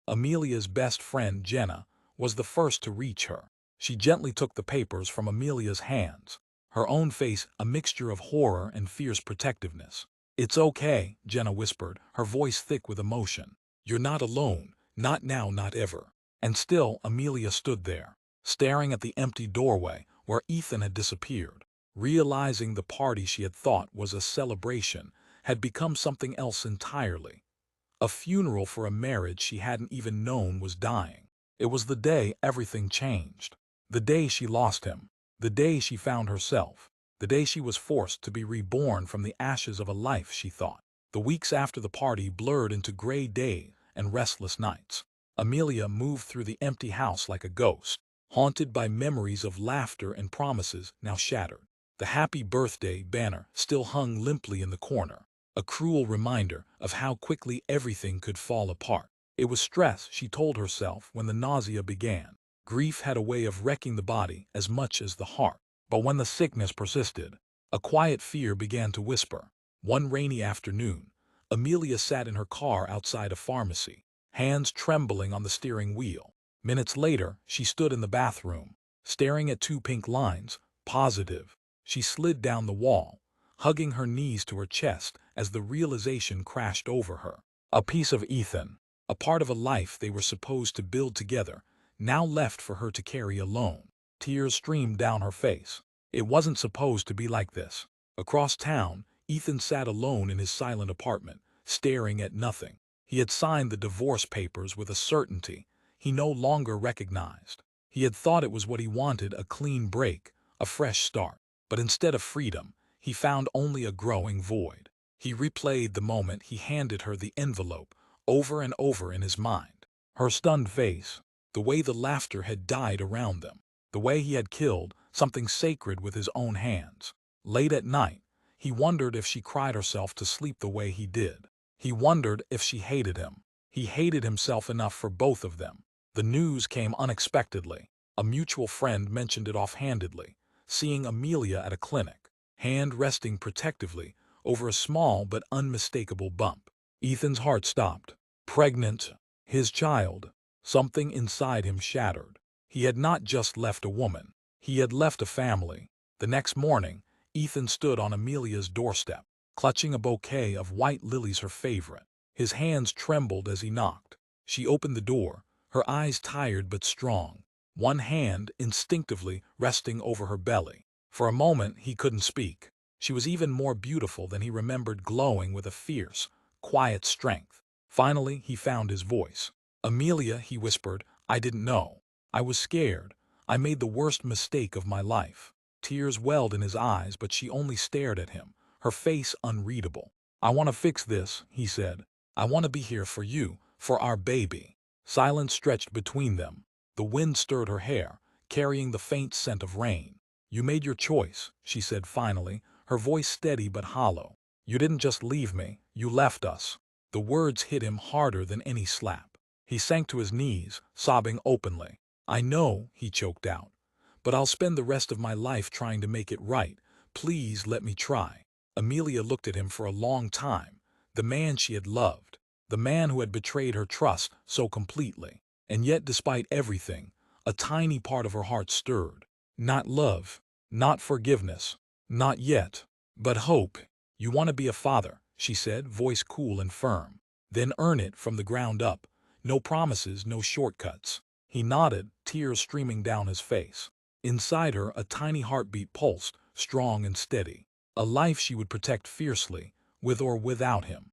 Amelia's best friend, Jenna, was the first to reach her. She gently took the papers from Amelia's hands, her own face a mixture of horror and fierce protectiveness. "It's okay," Jenna whispered, her voice thick with emotion. "You're not alone, not now, not ever." And still Amelia stood there, staring at the empty doorway where Ethan had disappeared, realizing the party she had thought was a celebration had become something else entirely. A funeral for a marriage she hadn't even known was dying. It was the day everything changed. The day she lost him. The day she found herself. The day she was forced to be reborn from the ashes of a life she thought. The weeks after the party blurred into gray days and restless nights. Amelia moved through the empty house like a ghost, haunted by memories of laughter and promises now shattered. The happy birthday banner still hung limply in the corner, a cruel reminder of how quickly everything could fall apart. It was stress, she told herself when the nausea began. Grief had a way of wrecking the body as much as the heart. But when the sickness persisted, a quiet fear began to whisper. One rainy afternoon, Amelia sat in her car outside a pharmacy, hands trembling on the steering wheel. Minutes later, she stood in the bathroom, staring at two pink lines, positive. She slid down the wall, hugging her knees to her chest as the realization crashed over her. A piece of Ethan, a part of a life they were supposed to build together, now left for her to carry alone. Tears streamed down her face. It wasn't supposed to be like this. Across town, Ethan sat alone in his silent apartment, staring at nothing. He had signed the divorce papers with a certainty he no longer recognized. He had thought it was what he wanted, a clean break, a fresh start. But instead of freedom, he found only a growing void. He replayed the moment he handed her the envelope over and over in his mind. Her stunned face, the way the laughter had died around them, the way he had killed something sacred with his own hands. Late at night, he wondered if she cried herself to sleep the way he did. He wondered if she hated him. He hated himself enough for both of them. The news came unexpectedly. A mutual friend mentioned it offhandedly, seeing Amelia at a clinic, hand resting protectively over a small but unmistakable bump. Ethan's heart stopped. Pregnant. His child. Something inside him shattered. He had not just left a woman. He had left a family. The next morning, Ethan stood on Amelia's doorstep, clutching a bouquet of white lilies, her favorite. His hands trembled as he knocked. She opened the door, her eyes tired but strong, one hand instinctively resting over her belly. For a moment he couldn't speak. She was even more beautiful than he remembered, glowing with a fierce, quiet strength. Finally he found his voice. "Amelia," he whispered, "I didn't know. I was scared. I made the worst mistake of my life." Tears welled in his eyes, but she only stared at him, her face unreadable. "I want to fix this," he said. "I want to be here for you, for our baby." Silence stretched between them. The wind stirred her hair, carrying the faint scent of rain. "You made your choice," she said finally, her voice steady but hollow. "You didn't just leave me, you left us." The words hit him harder than any slap. He sank to his knees, sobbing openly. "I know," he choked out, "but I'll spend the rest of my life trying to make it right. Please let me try." Amelia looked at him for a long time, the man she had loved, the man who had betrayed her trust so completely. And yet, despite everything, a tiny part of her heart stirred. Not love, not forgiveness, not yet, but hope. "You want to be a father," she said, voice cool and firm. "Then earn it from the ground up. No promises, no shortcuts." He nodded, tears streaming down his face. Inside her, a tiny heartbeat pulsed, strong and steady. A life she would protect fiercely, with or without him.